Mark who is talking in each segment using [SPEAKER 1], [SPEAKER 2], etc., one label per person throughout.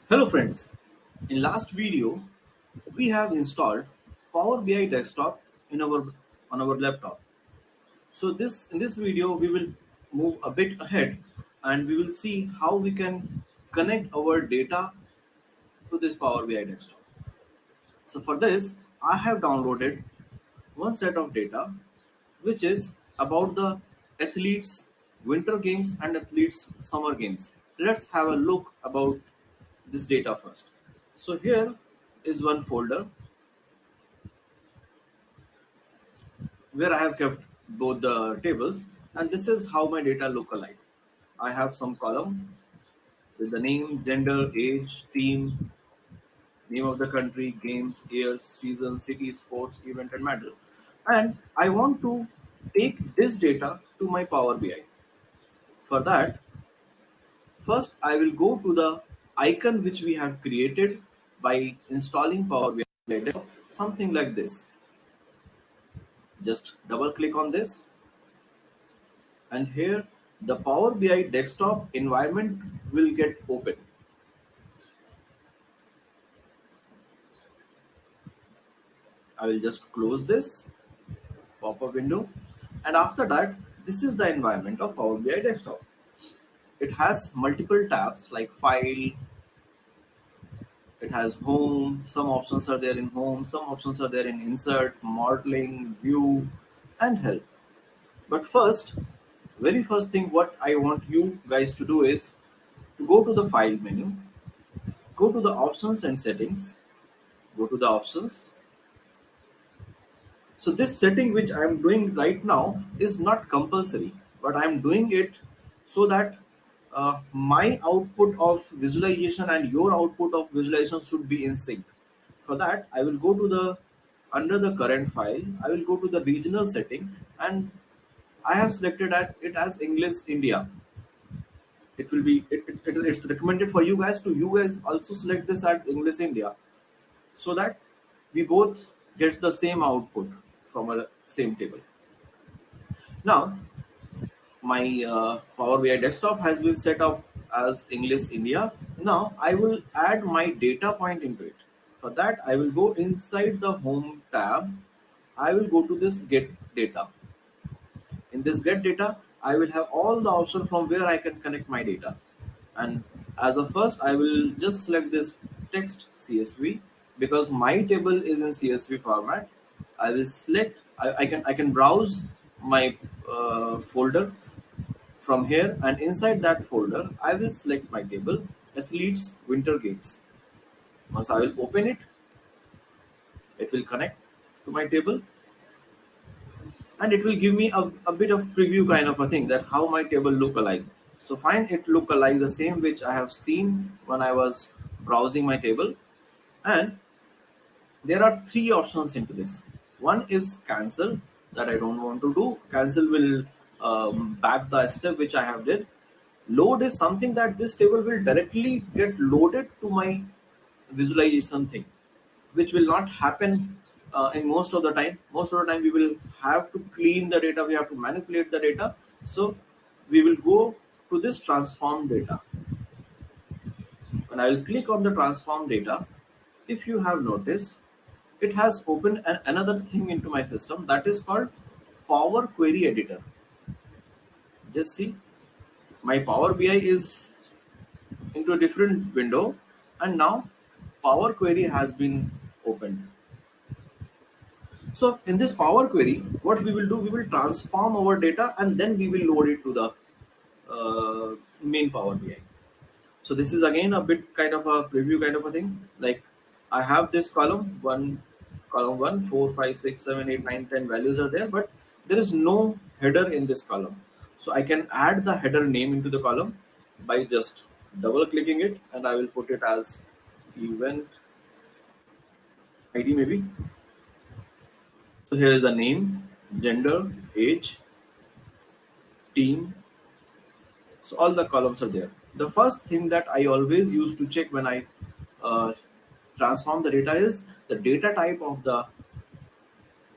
[SPEAKER 1] Hello friends, in last video we have installed Power BI desktop in our on our laptop. So in this video we will move a bit ahead and we will see how we can connect our data to this Power BI desktop. So for this I have downloaded one set of data which is about the athletes winter games and athletes summer games. Let's have a look about this data first. So here is one folder where I have kept both the tables, and this is how my data look alike. I have some column with the name, gender, age, team, name of the country, games, years, season, city, sports, event, and medal. And I want to take this data to my Power BI. For that, first I will go to the icon which we have created by installing Power BI, something like this. Just double click on this, and here the Power BI desktop environment will get open. I will just close this pop-up window, and after that this is the environment of Power BI desktop. It has multiple tabs like file, it has home, some options are there in home, some options are there in insert, modeling, view, and help. But first, very first thing what I want you guys to do is to go to the file menu, go to the options and settings, go to the options. So this setting which I am doing right now is not compulsory, but I am doing it so that my output of visualization and your output of visualization should be in sync. For that, I will go to the under the current file, I will go to the regional setting, and I have selected it as English India. It will be it's recommended for you guys also select this at English India, so that we both gets the same output from a same table. Now my Power BI desktop has been set up as English India. Now I will add my data point into it. For that I will go inside the home tab. I will go to this get data. In this get data I will have all the options from where I can connect my data. And as a first I will just select this text CSV because my table is in CSV format. I will select I can browse my folder from here, and inside that folder I will select my table athletes winter games. Once I will open it, it will connect to my table, and it will give me a bit of preview kind of a thing that how my table look alike. So find it look alike the same which I have seen when I was browsing my table. And there are three options into this. One is cancel, that I don't want to do. Cancel will back the step which I have did. Load is something that this table will directly get loaded to my visualization thing, which will not happen in most of the time. Most of the time we will have to clean the data, we have to manipulate the data. So we will go to this transform data. When I will click on the transform data, if you have noticed, it has opened another thing into my system that is called Power Query Editor. Just see, my Power BI is into a different window, and now Power Query has been opened. So in this Power Query, what we will do, we will transform our data and then we will load it to the main Power BI. So this is again a bit kind of a preview kind of a thing. Like I have this column one, 4, 5, 6, 7, 8, 9, 10 values are there, but there is no header in this column. So I can add the header name into the column by just double clicking it, and I will put it as event ID maybe. So here is the name, gender, age, team. So all the columns are there. The first thing that I always used to check when I uh, transform the data is the data type of the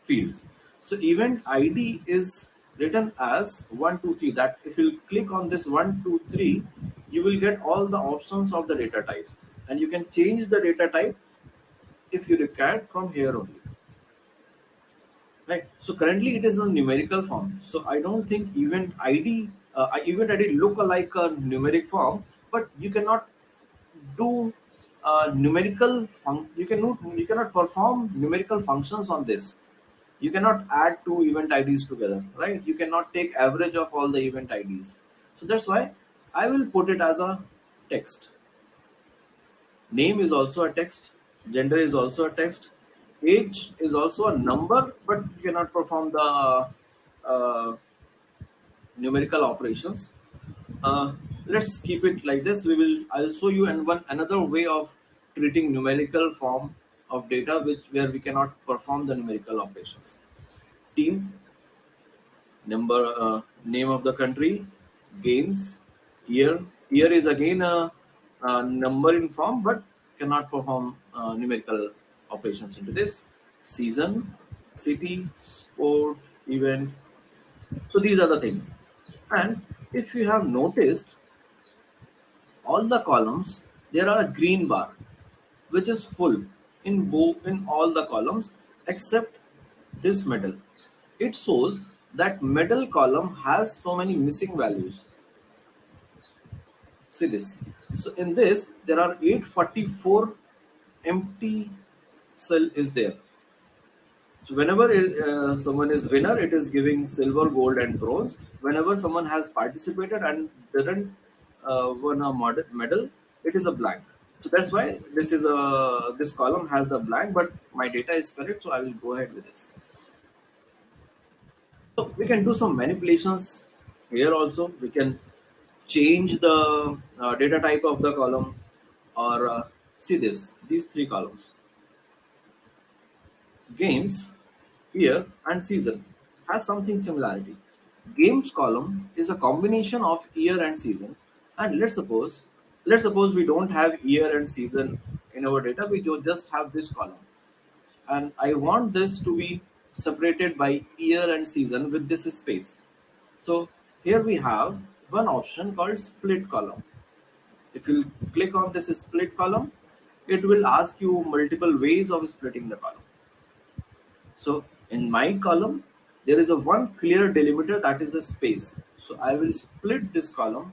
[SPEAKER 1] fields. So event ID is written as 123. That if you click on this 123, you will get all the options of the data types. and you can change the data type if you require from here only, right? So currently it is in numerical form, so I don't think event id look like a numeric form, but you cannot do you cannot perform numerical functions on this. You cannot add two event IDs together, right? You cannot take average of all the event IDs. So that's why I will put it as a text. Name is also a text, gender is also a text, age is also a number, but you cannot perform the uh, numerical operations. Let's keep it like this. I'll show you and one another way of treating numerical form of data which where we cannot perform the numerical operations. Team, number, name of the country, games, year. Year is again a number in form, but cannot perform numerical operations into this. Season, city, sport, event. So these are the things. And if you have noticed, all the columns there are a green bar which is full in all the columns except this middle. It shows that middle column has so many missing values. See this. So in this there are 844 empty cell is there. So whenever someone is winner, it is giving silver, gold, and bronze. Whenever someone has participated and didn't won a medal, it is a blank. So that's why this column has the blank, but my data is correct, so I will go ahead with this. So we can do some manipulations here also. We can change the data type of the column, or see this these three columns: games, year, and season has something similarity. Games column is a combination of year and season, and let's suppose we don't have year and season in our data. We just have this column, and I want this to be separated by year and season with this space. So here we have one option called split column. If you click on this split column, it will ask you multiple ways of splitting the column. So in my column, there is a one clear delimiter, that is a space. So I will split this column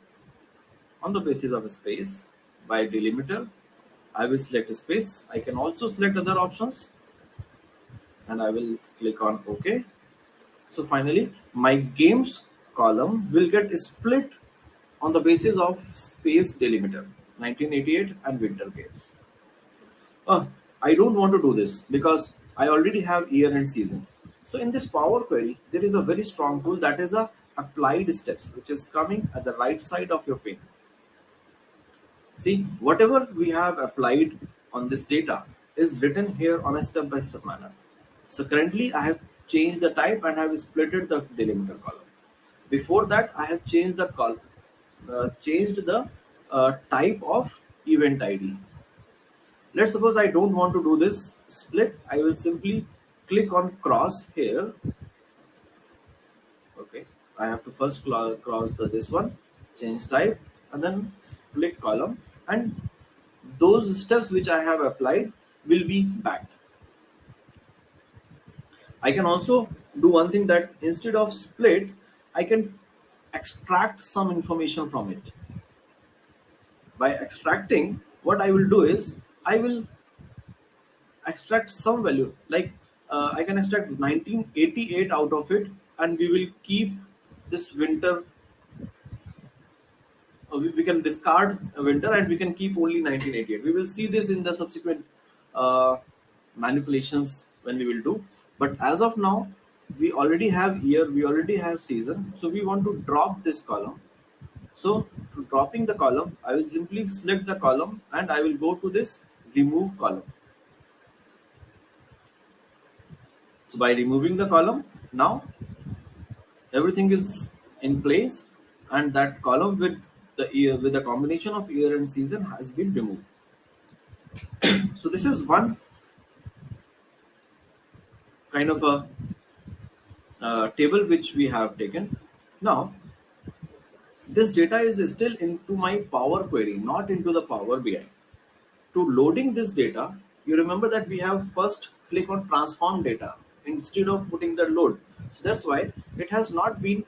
[SPEAKER 1] on the basis of a space by delimiter. I will select a space. I can also select other options, and I will click on OK. So finally, my games column will get split on the basis of space delimiter, 1988 and winter games. I don't want to do this because I already have year and season. So in this Power Query, there is a very strong tool, that is a applied steps, which is coming at the right side of your pane. See, whatever we have applied on this data is written here on a step-by-step manner. So currently I have changed the type and I have splitted the delimiter column. Before that, I have changed the changed the type of event ID. Let's suppose I don't want to do this split. I will simply click on cross here. Okay, I have to first cross this one, change type, and then split column, and those steps which I have applied will be backed. I can also do one thing, that instead of split, I can extract some information from it. By extracting, what I will do is I will extract some value, like I can extract 1988 out of it, and we will keep this winter. We can discard a winter and we can keep only 1988. We will see this in the subsequent uh, manipulations when we will do. But as of now, we already have year, we already have season, so we want to drop this column. So to dropping the column, I will simply select the column and I will go to this remove column. So by removing the column, now everything is in place, and that column with the year, with the combination of year and season, has been removed. So this is one kind of a table which we have taken. Now this data is still into my Power Query, not into the Power BI. to loading this data, you remember that we have first click on transform data instead of putting the load. So that's why it has not been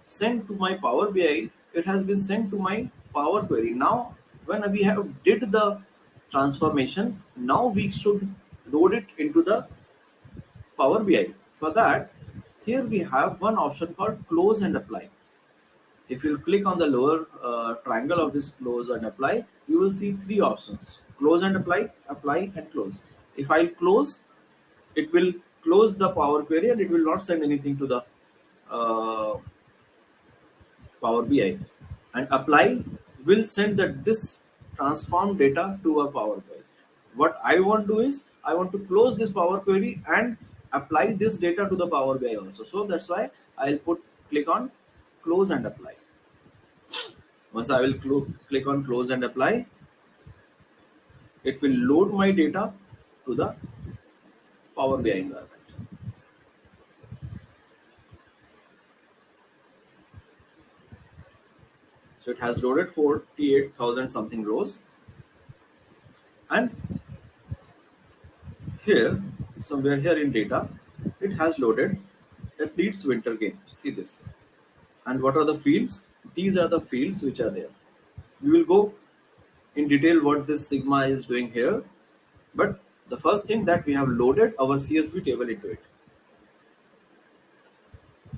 [SPEAKER 1] sent to my Power BI, it has been sent to my Power Query. Now, when we have did the transformation, now we should load it into the Power BI. For that, here we have one option called close and apply. If you click on the lower triangle of this close and apply, you will see three options: close and apply, apply and close. If I close, it will close the Power Query and it will not send anything to the uh, Power BI. And apply will send that this transform data to a Power BI. What I want to do is I want to close this Power Query and apply this data to the Power BI also. So that's why I'll click on close and apply. Once I will click on close and apply, it will load my data to the Power BI environment. So it has loaded 48,000 something rows, and here, somewhere here in data, it has loaded athletes winter game. See this. And what are the fields? These are the fields which are there. We will go in detail what this sigma is doing here. But the first thing that we have loaded our CSV table into it.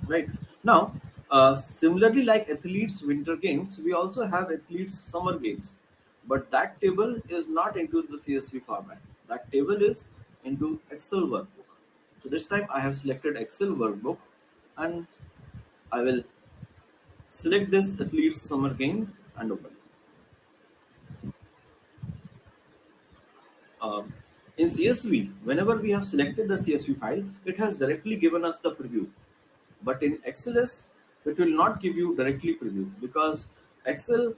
[SPEAKER 1] Right. Now, similarly like athletes winter games, we also have athletes summer games. But that table is not into the CSV format. That table is into Excel workbook. So this time I have selected Excel workbook, and I will select this athletes summer games and open. Um, in CSV, whenever we have selected the CSV file, it has directly given us the preview. But in XLS, it will not give you directly preview, because Excel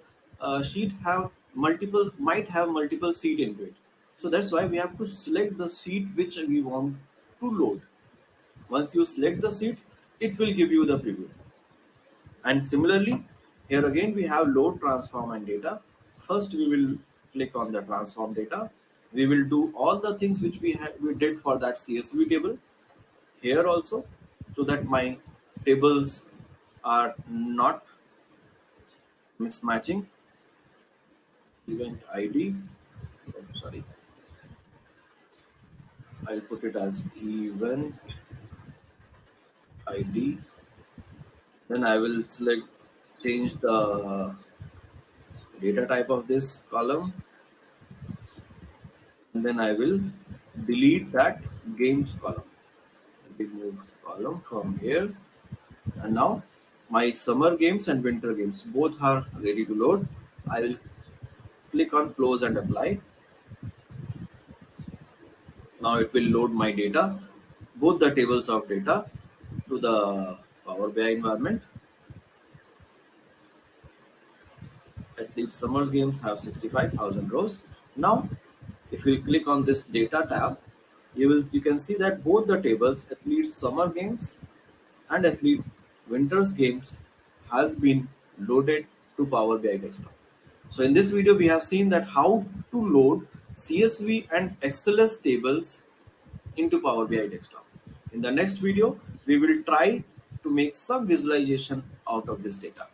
[SPEAKER 1] sheet might have multiple sheet into it. So that's why we have to select the sheet which we want to load. Once you select the sheet, it will give you the preview. And similarly, here again we have load, transform and data. First we will click on the transform data. We will do all the things which we did for that CSV table here also, so that my tables are not mismatching. Event ID, sorry, I'll put it as event ID. Then I will change the data type of this column, and then I will delete that games column. Remove column from here, and now my summer games and winter games both are ready to load. I will click on close and apply. Now it will load my data, both the tables of data, to the Power BI environment. At least summer games have 65,000 rows. Now, if you click on this data tab, you can see that both the tables, athletes summer games and athletes winters games, has been loaded to Power BI desktop. So in this video, we have seen that how to load CSV and XLS tables into Power BI desktop. In the next video, we will try to make some visualization out of this data.